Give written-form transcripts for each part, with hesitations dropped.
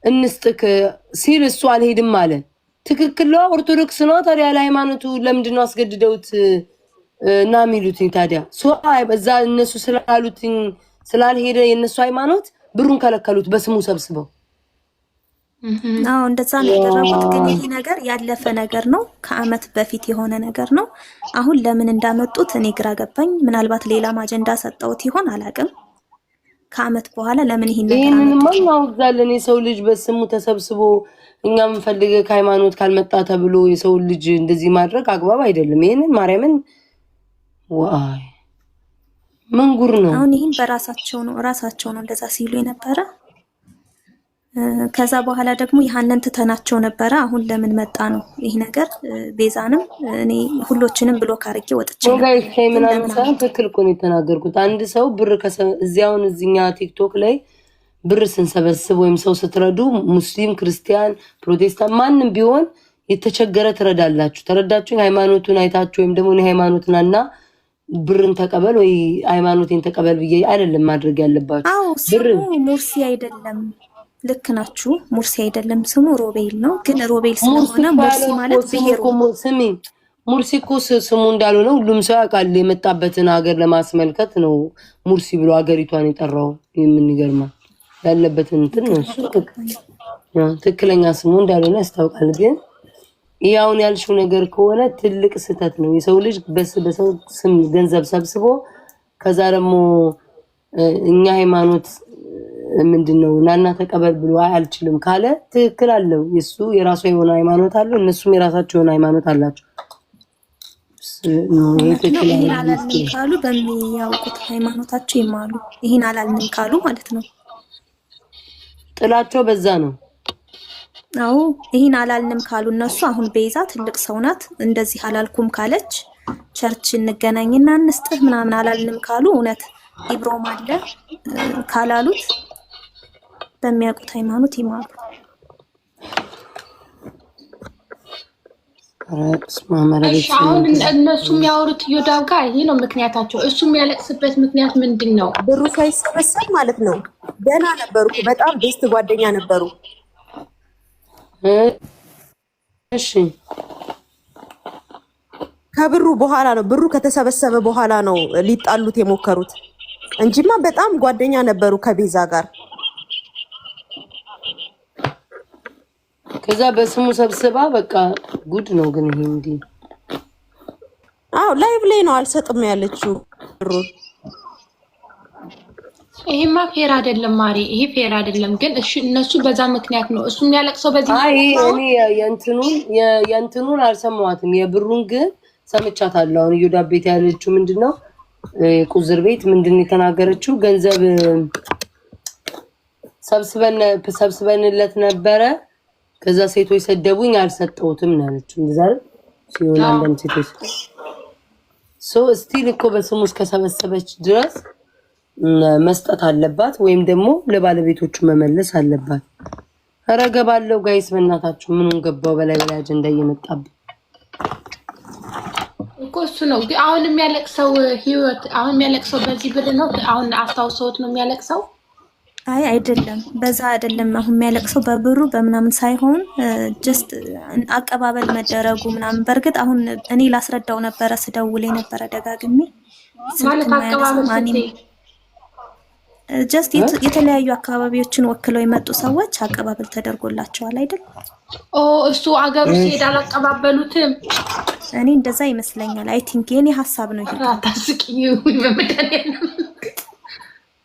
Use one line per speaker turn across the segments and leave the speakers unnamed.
እንስጥክ ሲል እሱ አልሄድም አለ። ትክክል ነው። ኦርቶዶክስ ነው። ታዲያ ለሃይማኖቱ ለምንድነው አስገድደውት እና ሚሉት? ታዲያ በዛ እነሱ ስላሉት ስላልሄደ የነሱ ሃይማኖት ብሩን ከለከሉት በስሙ ሰብስበው።
እንደዛ ነው ያደረጉት። ግን ይሄ ነገር ያለፈ ነገር ነው፣ ከአመት በፊት የሆነ ነገር ነው። አሁን ለምን እንዳመጡት እኔ ግራ ገባኝ። ምናልባት ሌላም አጀንዳ ሰጠውት ይሆን አላውቅም። ከአመት በኋላ ለምን ይሄን ነገር አመጡት?
ይሄንን የሰው ልጅ በስሙ ተሰብስቦ እኛ ምንፈልገ ከሃይማኖት ካልመጣ ተብሎ የሰው ልጅ እንደዚህ ማድረግ አግባብ አይደለም። ይሄንን ማርያምን ዋይ መንጉር ነው።
አሁን ይሄን በራሳቸው ነው እንደዛ ሲሉ የነበረ። ከዛ በኋላ ደግሞ ያንን ትተናቸው ነበረ። አሁን ለምን መጣ ነው ይሄ ነገር። ቤዛንም እኔ ሁሎችንም ብሎክ አድርጌ ወጥቼ ነው።
ጋይስ ምናምን ሳይሆን ትክክል እኮ ነው የተናገርኩት። አንድ ሰው ብር እዚያውን እዚኛ ቲክቶክ ላይ ብር ስንሰበስብ ወይም ሰው ስትረዱ ሙስሊም፣ ክርስቲያን፣ ፕሮቴስታንት ማንም ቢሆን የተቸገረ ትረዳላችሁ። ተረዳችሁ? ሃይማኖቱን አይታችሁ ወይም ደግሞ ሃይማኖትናና ብርን ተቀበል ወይ ሃይማኖቴን ተቀበል ብዬ አይደለም ማድረግ ያለባችሁ።
ብር ሙርሲ አይደለም። ልክ ናችሁ። ሙርሲ አይደለም ስሙ ሮቤል ነው። ግን ሮቤል ስለሆነ ሙርሲ ማለት ብሄሩ
ስሚ ሙርሲ እኮ ስሙ እንዳልሆነ ሁሉም ሰው ያውቃል። የመጣበትን ሀገር ለማስመልከት ነው ሙርሲ ብሎ ሀገሪቷን የጠራው። የምንገርማ ያለበትን እንትን ነው እሱ ትክክለኛ ስሙ እንዳልሆነ ያስታውቃል። ግን ያውን ያልሽው ነገር ከሆነ ትልቅ ስህተት ነው። የሰው ልጅ በሰው ስም ገንዘብ ሰብስቦ ከዛ ደግሞ እኛ ሃይማኖት ምንድነው ናና ተቀበል ብሎ አልችልም ካለ ትክክል አለው። የሱ የራሱ የሆነ ሃይማኖት አለው፣ እነሱም የራሳቸው የሆነ ሃይማኖት አላቸው።
ይሄን አላልንም ካሉ በሚያውቁት ሃይማኖታቸው ይማሉ። ይሄን አላልንም ካሉ ማለት ነው
ጥላቸው በዛ ነው።
አዎ ይሄን አላልንም ካሉ እነሱ አሁን ቤዛ ትልቅ ሰው ናት። እንደዚህ አላልኩም ካለች ቸርች እንገናኝና እንስጥህ ምናምን አላልንም ካሉ እውነት ኢብሮም አለ ካላሉት በሚያውቁት ሃይማኖት ይማሩ።
አሁን እነሱ የሚያወሩት ዮዳብ ጋር ይሄ ነው ምክንያታቸው። እሱ የሚያለቅስበት ምክንያት ምንድን ነው?
ብሩ ሳይሰበሰብ ማለት ነው። ገና ነበሩ፣ በጣም ቤስት ጓደኛ ነበሩ።
እሺ
ከብሩ በኋላ ነው፣ ብሩ ከተሰበሰበ በኋላ ነው ሊጣሉት የሞከሩት እንጂማ በጣም ጓደኛ ነበሩ ከቤዛ ጋር።
ከዛ በስሙ ሰብስባ በቃ ጉድ ነው። ግን ይሄ እንዴ
ላይቭ ላይ ነው አልሰጥም ያለችው ብሩ።
ይሄማ ፌር አይደለም ማሪ፣ ይሄ ፌር አይደለም። ግን እሺ እነሱ በዛ ምክንያት ነው እሱ የሚያለቅሰው በዚህ ነው።
እኔ የእንትኑን አልሰማዋትም፣ የብሩን ግን ሰምቻታለሁ። አሁን ዮዳብ ቤት ያለችው ምንድነው ቁዝር ቤት ምንድነው የተናገረችው? ገንዘብ ሰብስበንለት ነበረ። ከዛ ሴቶች ሰደቡኝ አልሰጠውትም ነው ያለችው። እንደዛ ሲሆን አንዳንድ ሴቶች ስቲል እኮ በስሙ እስከሰበሰበች ድረስ መስጠት አለባት፣ ወይም ደግሞ ለባለቤቶቹ መመለስ አለባት። አረገባለው ጋይስ በእናታችሁ ምኑን ገባው በላይ አጀንዳ እየመጣብኝ
እኮ እሱ ነው። አሁን የሚያለቅሰው ህይወት አሁን የሚያለቅሰው በዚህ ብር ነው። አሁን አስታውሰውት ነው የሚያለቅሰው።
አይ አይደለም፣ በዛ አይደለም። አሁን የሚያለቅሰው በብሩ በምናምን ሳይሆን ጀስት አቀባበል መደረጉ ምናምን። በእርግጥ አሁን እኔ ላስረዳው ነበረ ስደውል የነበረ ደጋግሜ
ማለት አቀባበል
ጀስት የተለያዩ አካባቢዎችን ወክለው የመጡ ሰዎች አቀባበል ተደርጎላቸዋል አይደል?
እሱ አገሩ ሲሄድ አላቀባበሉትም።
እኔ እንደዛ ይመስለኛል። አይ ቲንክ የኔ ሀሳብ ነው ይሄ።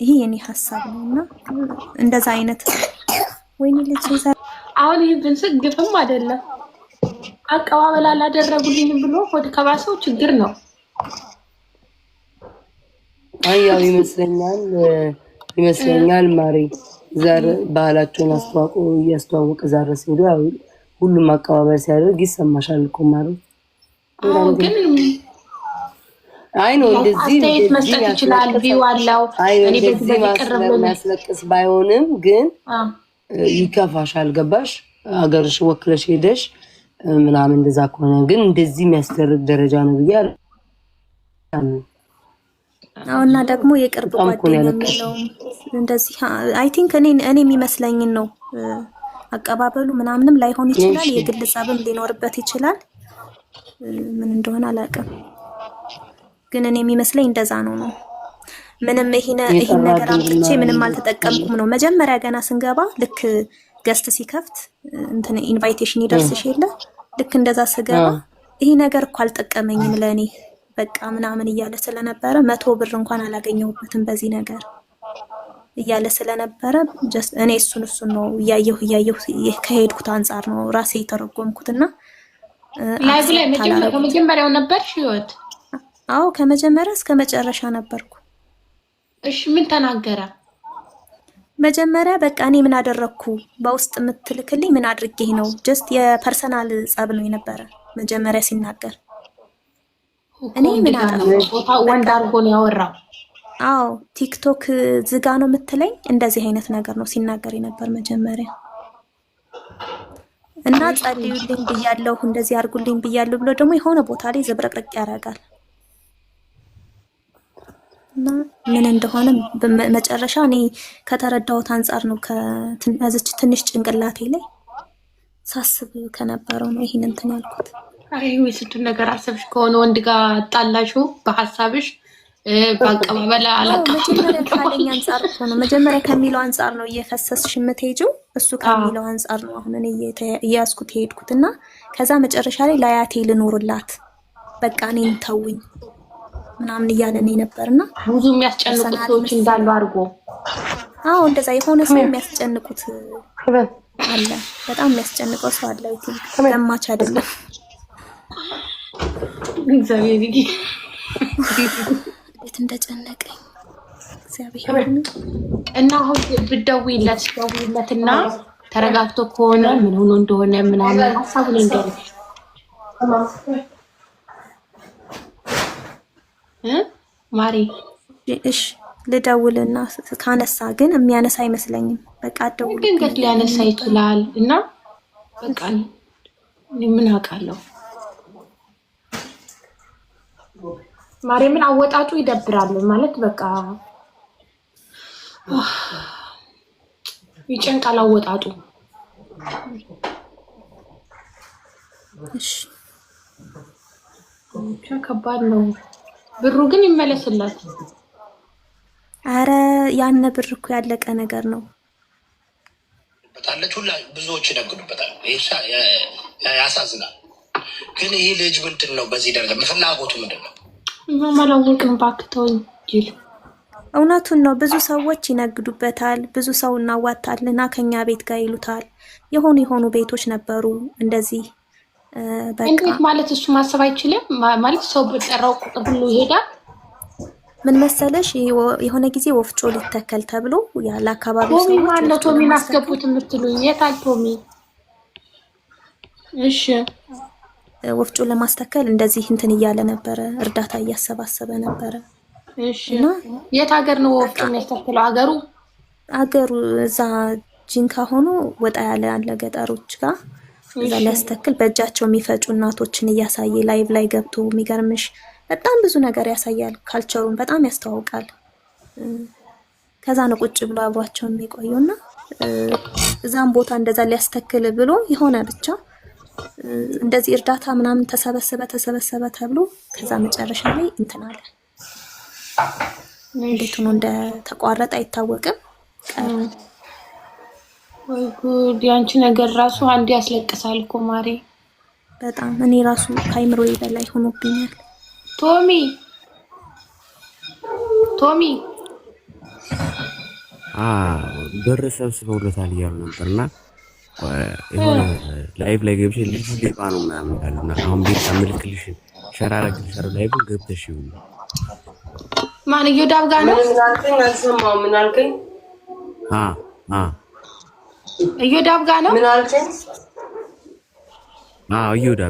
ይሄ የኔ ሀሳብ ነውና እንደዛ አይነት ወይኔ ልጅ
አሁን ይሄ ብንስቅ ግፍም አይደለም። አቀባበል አላደረጉልኝም ብሎ ወደ ከባሰው ችግር ነው።
አያው ይመስለኛል ማሪ ዛሬ ባህላቸውን እያስተዋወቀ ዛሬ ሲሄዱ ሁሉም አቀባበል ሲያደርግ ይሰማሻል እኮ ማሪ።
ግን
አይ ነው እንደዚህ
መስጠት ይችላል ቢዋላው እኔ በዚህ
የሚያስለቅስ ባይሆንም ግን ይከፋሻል። ገባሽ? አገርሽ ወክለሽ ሄደሽ ምናምን እንደዛ ከሆነ ግን እንደዚህ የሚያስደርግ ደረጃ ነው ብዬ
እና ደግሞ የቅርብ ጓደኛ ነው እንደዚህ አይ ቲንክ እኔ የሚመስለኝን ነው አቀባበሉ ምናምንም ላይሆን ይችላል። የግል ጸብም ሊኖርበት ይችላል። ምን እንደሆነ አላውቅም፣ ግን እኔ የሚመስለኝ እንደዛ ነው። ምንም ይሄን ነገር አምጥቼ ምንም አልተጠቀምኩም ነው። መጀመሪያ ገና ስንገባ ልክ ገስት ሲከፍት እንትን ኢንቫይቴሽን ይደርስሽ የለ ልክ እንደዛ ስገባ ይሄ ነገር እኮ አልጠቀመኝም ለኔ በቃ ምናምን እያለ ስለነበረ 100 ብር እንኳን አላገኘሁበትም በዚህ ነገር እያለ ስለነበረ ጀስት እኔ እሱን ነው እያየሁ ከሄድኩት አንፃር ነው ራሴ የተረጎምኩትና
ላይቭ ላይ ከመጀመሪያው ነበርሽ ህይወት?
አዎ ከመጀመሪያ እስከ መጨረሻ ነበርኩ።
እሺ ምን ተናገረ?
መጀመሪያ በቃ እኔ ምን አደረኩ በውስጥ የምትልክልኝ ምን አድርጌ ነው? ጀስት የፐርሰናል ጸብ ነው የነበረ መጀመሪያ ሲናገር። እኔ ምን አደረኩ?
ወንድ አድርጎ ነው ያወራው።
አዎ ቲክቶክ ዝጋ ነው የምትለኝ እንደዚህ አይነት ነገር ነው ሲናገር የነበር መጀመሪያ። እና ጸልዩልኝ ብያለሁ እንደዚህ አድርጉልኝ ብያለሁ ብሎ ደግሞ የሆነ ቦታ ላይ ዝብረቅርቅ ያደርጋል። እና ምን እንደሆነ በመጨረሻ እኔ ከተረዳሁት አንፃር ነው ከትንሽ ትንሽ ጭንቅላቴ ላይ ሳስብ ከነበረው ነው ይሄን እንትን ያልኩት።
አይ ወይ ስንቱን ነገር አሰብሽ ከሆነ ወንድ ጋር ጣላሹ በሐሳብሽ ባቀባበላ አላቀም
መጀመሪያ ካለኝ አንፃር ነው መጀመሪያ ከሚለው አንፃር ነው እየፈሰስሽ የምትሄጂው እሱ ከሚለው አንፃር ነው አሁን እኔ እያስኩት ሄድኩትና ከዛ መጨረሻ ላይ ላያቴ ልኖርላት በቃ እኔን ተውኝ ምናምን እያለ ነው ነበርና
ብዙ የሚያስጨንቁት ሰዎች እንዳሉ አድርጎ
አዎ እንደዛ የሆነ ሰው የሚያስጨንቁት አለ በጣም የሚያስጨንቀው ሰው አለ ለማች አይደለም
እግዚአብሔር ይጊ
እንዴት እንደጨነቀኝ እግዚአብሔር
እና አሁን ብትደውይለትና ተረጋግቶ ከሆነ ምን ሆኖ እንደሆነ ምናምን ሐሳቡን እንደሆነ ማሪ
እሺ ልደውልና ካነሳ ግን የሚያነሳ አይመስለኝም። በቃ ደውል
ድንገት ሊያነሳ ይችላል እና በቃ ምን አውቃለሁ። ማሪ ምን አወጣጡ ይደብራል ማለት በቃ ይጨንቃል አወጣጡ።
እሺ
ከባድ ነው። ብሩ ግን ይመለስላት።
አረ ያነ ብር እኮ ያለቀ ነገር ነው።
በታለች ሁላ ብዙዎች ይነግዱበታል። ያሳዝናል። ግን ይሄ ልጅ ምንድነው በዚህ ደረጃ ፍላጎቱ ምንድነው?
ማማላወቅም ባክተውኝ ይል
እውነቱን ነው። ብዙ ሰዎች ይነግዱበታል። ብዙ ሰው እናዋጣልና ከኛ ቤት ጋር ይሉታል። የሆኑ ቤቶች ነበሩ እንደዚህ በቃ
እንዴት ማለት እሱ ማሰብ አይችልም ማለት ሰው በጠራው ቁጥር ሁሉ ይሄዳል።
ምን መሰለሽ የሆነ ጊዜ ወፍጮ ሊተከል ተብሎ ያለ አካባቢው
ሰው ማነው ቶሚ ማስገቡት የምትሉኝ? የታል ቶሚ? እሺ
ወፍጮ ለማስተከል እንደዚህ እንትን እያለ ነበረ፣ እርዳታ እያሰባሰበ ነበረ።
እሺ እና የት ሀገር ነው ወፍጮ የሚያስተክለው? አገሩ
እዛ ጂንካ ሆኖ ወጣ ያለ አለ ገጠሮች ጋር እዛ ሊያስተክል በእጃቸው የሚፈጩ እናቶችን እያሳየ ላይቭ ላይ ገብቶ የሚገርምሽ በጣም ብዙ ነገር ያሳያል። ካልቸሩን በጣም ያስተዋውቃል። ከዛ ነው ቁጭ ብሎ አብሯቸው የሚቆዩና እዛም ቦታ እንደዛ ሊያስተክል ብሎ የሆነ ብቻ እንደዚህ እርዳታ ምናምን ተሰበሰበ ተብሎ ከዛ መጨረሻ ላይ እንትን አለ። እንዴት ነው እንደተቋረጠ አይታወቅም።
ወይ ጉድ! ያንቺ ነገር ራሱ አንድ ያስለቅሳል እኮ ማሪ።
በጣም እኔ ራሱ ከአይምሮዬ በላይ ሆኖብኛል።
ቶሚ
ብር ሰብስበውለታል እያሉ ነበርና የሆነ ላይቭ ላይ ገብቼ ልጅ ሌባ ነው ምናምን ይላሉና አሁን ቤት አመልክልሽ ሸራራግልሽ ላይቭ ገብተሽ ይሁን
ማን እዮዳብ ጋር ነው?
ምን አልከኝ? አልሰማሁም። ምን አልከኝ?
እዮዳብ ጋር ነው?
ምን አልከኝ?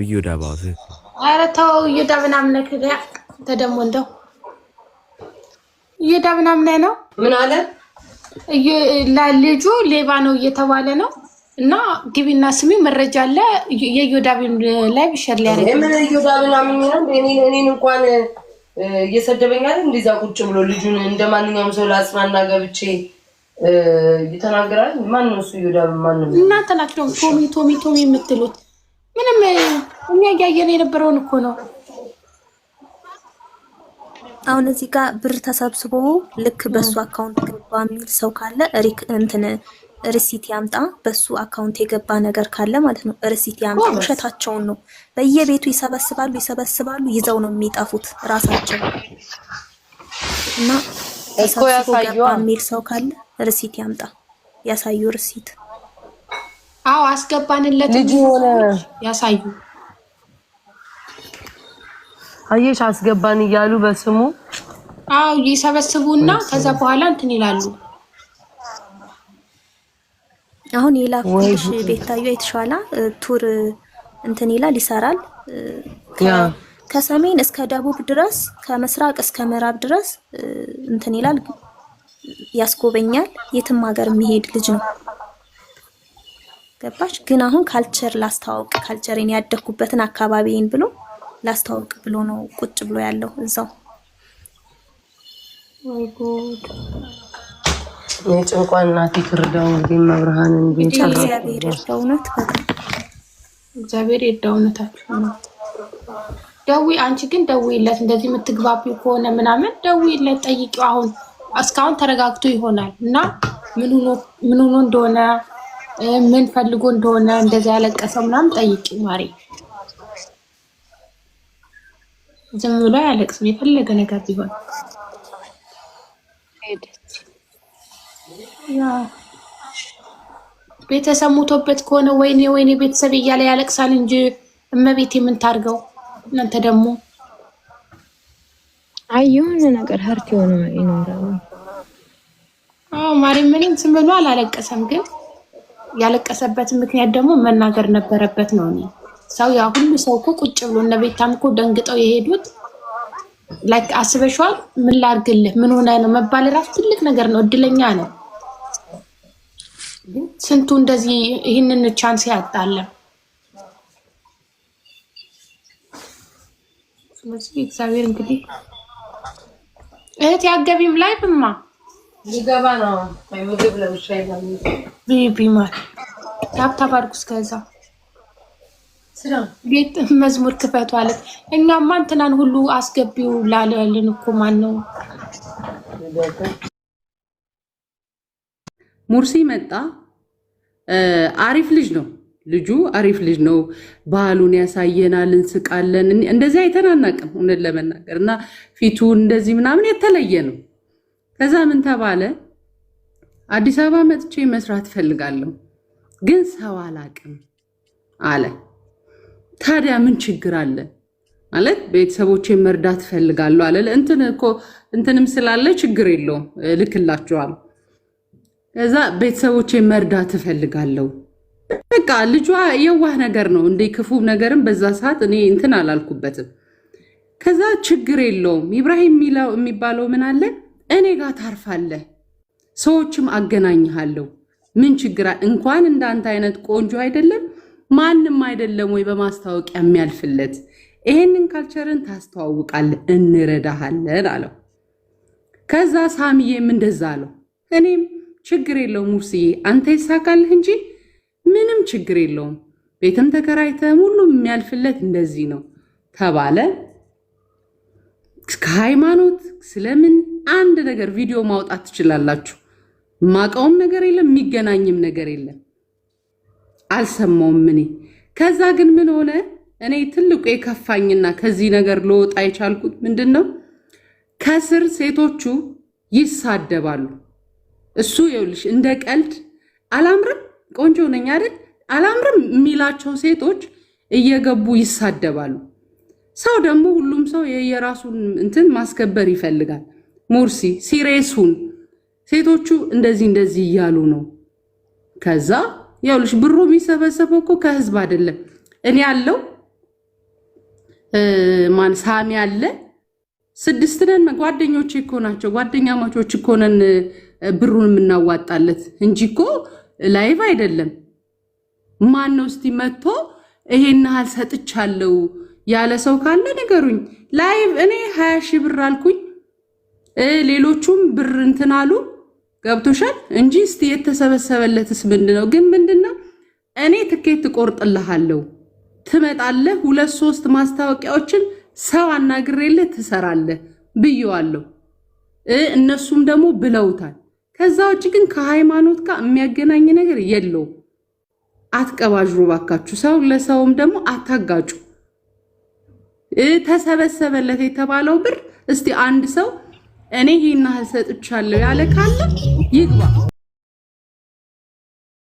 እዮዳብ አውስ
ኧረ ተው እዮዳብ ምናምን ነክዳ ተደሞ እንደው እዮዳብ ምናምን ነው።
ምን አለ?
ልጁ ሌባ ነው እየተባለ ነው እና ግቢና ስሚ መረጃ አለ። የእዮዳብን ላይ ቢሸር ሊያረግ
ምን እዮዳብ ምናምን ነው? እኔን እንኳን እየሰደበኛል እንደዛ ቁጭ ብሎ ልጁን እንደማንኛውም ሰው ላጽናና ገብቼ ይተናገራል። ማን ነው እሱ? ይሁዳ ማን ነው?
እናንተ ናችሁ ቶሚ የምትሉት። ምንም እኛ እያየን የነበረውን እኮ ነው።
አሁን እዚህ ጋር ብር ተሰብስቦ ልክ በሱ አካውንት ገባ የሚል ሰው ካለ ሪሲት ያምጣ። በሱ አካውንት የገባ ነገር ካለ ማለት ነው ሪሲት ያምጣ። ውሸታቸውን ነው። በየቤቱ ይሰበስባሉ ይዘው ነው የሚጠፉት ራሳቸው። እና ተሰብስቦ ገባ የሚል ሰው ካለ ሪሲት ያምጣ፣ ያሳዩ ሪሲት።
አዎ አስገባንለት
ልጅ ሆነ
ያሳዩ።
አየሽ አስገባን እያሉ በስሙ
አዎ ይሰበስቡና ከዛ በኋላ እንትን ይላሉ።
አሁን የላኩልሽ ቤታዩ የተሻለ ቱር እንትን ይላል ይሰራል። ከሰሜን እስከ ደቡብ ድረስ ከምስራቅ እስከ ምዕራብ ድረስ እንትን ይላል ያስጎበኛል። የትም ሀገር የሚሄድ ልጅ ነው። ገባሽ? ግን አሁን ካልቸር ላስተዋውቅ ካልቸሬን ያደኩበትን አካባቢን ብሎ ላስተዋውቅ ብሎ ነው ቁጭ ብሎ ያለው እዛው።
ወይ ጉድ!
የጭንቋን እናት ይርዳው እንግዲህ መብርሃንን ቢንጨር
እግዚአብሔር ይርዳው። እውነት በጣም
እግዚአብሔር ይርዳው። እውነታችሁ ነው። አንቺ ግን ደውይለት፣ እንደዚህ የምትግባቢው ከሆነ ምናምን ደውይለት፣ ጠይቂው። አሁን እስካሁን ተረጋግቶ ይሆናል እና ምን ሆኖ እንደሆነ ምን ፈልጎ እንደሆነ እንደዛ ያለቀሰው ምናምን ጠይቂው ማሪ። ዝም ብሎ ያለቅስም የፈለገ ነገር ቢሆን ያ ቤተሰብ ሞቶበት ከሆነ ወይኔ ቤተሰብ እያለ ያለቅሳል እንጂ እመቤቴ ምን ታርገው። እናንተ ደግሞ
የሆነ ነገር ሀርት የሆነ ይኖራል።
ማሪ ምንም ዝም ብሎ አላለቀሰም፣ ግን ያለቀሰበትን ምክንያት ደግሞ መናገር ነበረበት ነው። ሰው ያ ሁሉ ሰው እኮ ቁጭ ብሎ እነ ቤታም እኮ ደንግጠው የሄዱት ላይክ አስበሽዋል። ምን ላድርግልህ ምን ሆነ ነው መባል ራሱ ትልቅ ነገር ነው። እድለኛ ነው። ስንቱ እንደዚህ ይህንን ቻንስ ያጣለ። ስለዚህ እግዚአብሔር እንግዲህ እህት ያገቢም ላይ ብማ
ሊገባ ነው። ምግብ ለብቻ ይላል
ቢቢማር ታብታብ አድርጉ። እስከዛ ቤት መዝሙር ክፈቱ አለ። እኛማ እንትናን ሁሉ አስገቢው ላለን እኮ ማን ነው?
ሙርሲ መጣ። አሪፍ ልጅ ነው ልጁ፣ አሪፍ ልጅ ነው። ባህሉን ያሳየናል፣ እንስቃለን። እንደዚህ አይተናናቅም እውነት ለመናገር እና ፊቱ እንደዚህ ምናምን የተለየ ነው። ከዛ ምን ተባለ? አዲስ አበባ መጥቼ መስራት ፈልጋለሁ ግን ሰው አላቅም አለ። ታዲያ ምን ችግር አለ ማለት ቤተሰቦቼን መርዳት ፈልጋለሁ አለ። እንትንም ስላለ ችግር የለውም ልክላችኋለሁ። ከዛ ቤተሰቦቼን መርዳት ፈልጋለሁ። በቃ ልጇ የዋህ ነገር ነው እንደ ክፉ ነገርም በዛ ሰዓት እኔ እንትን አላልኩበትም። ከዛ ችግር የለውም ኢብራሂም የሚባለው ምን አለ እኔ ጋር ታርፋለህ፣ ሰዎችም አገናኝሃለሁ። ምን ችግር እንኳን እንዳንተ አይነት ቆንጆ አይደለም ማንም አይደለም ወይ በማስታወቂያ የሚያልፍለት። ይሄንን ካልቸርን ታስተዋውቃለህ፣ እንረዳሃለን አለው። ከዛ ሳሚዬም እንደዛ አለው። እኔም ችግር የለውም ሙርሲዬ አንተ ይሳካልህ እንጂ ምንም ችግር የለውም፣ ቤትም ተከራይተህ ሁሉም የሚያልፍለት እንደዚህ ነው ተባለ። ከሃይማኖት ስለምን አንድ ነገር ቪዲዮ ማውጣት ትችላላችሁ። ማቀውም ነገር የለም የሚገናኝም ነገር የለም። አልሰማውም እኔ። ከዛ ግን ምን ሆነ? እኔ ትልቁ የከፋኝና ከዚህ ነገር ልወጣ የቻልኩት ምንድነው? ከስር ሴቶቹ ይሳደባሉ። እሱ ይኸውልሽ እንደ ቀልድ አላምርም ቆንጆ ነኝ አይደል አላምርም የሚላቸው ሴቶች እየገቡ ይሳደባሉ። ሰው ደግሞ ሁሉም ሰው የየራሱን እንትን ማስከበር ይፈልጋል። ሙርሲ ሲሬሱን ሴቶቹ እንደዚህ እያሉ ነው። ከዛ ይኸውልሽ ብሩ የሚሰበሰበው እኮ ከህዝብ አይደለም። እኔ ያለው ማን ሳሚ አለ 6 ነን ጓደኞቼ እኮ ናቸው። ጓደኛ ማቾች እኮ ነን ብሩን የምናዋጣለት እንጂ እኮ ላይቭ አይደለም። ማን ነው እስቲ መጥቶ ይሄን ያህል ሰጥቻለሁ ያለ ሰው ካለ ንገሩኝ። ላይቭ እኔ 20 ሺህ ብር አልኩኝ፣ ሌሎቹም ብር እንትን አሉ። ገብቶሻል እንጂ እስቲ የተሰበሰበለትስ ምንድነው? ግን ምንድነው እኔ ትኬት ቆርጥልሃለሁ ትመጣለህ 2-3 ማስታወቂያዎችን ሰው አናግሬልህ ትሰራለህ ብየዋለሁ። እነሱም ደግሞ ብለውታል። ከዛ ውጭ ግን ከሃይማኖት ጋር የሚያገናኝ ነገር የለው። አትቀባጅሩ ባካችሁ። ሰው ለሰውም ደግሞ አታጋጩ። ተሰበሰበለት የተባለው ብር እስቲ አንድ ሰው እኔ ይሄን ሰጥቻለሁ ያለ ካለ ይግባ።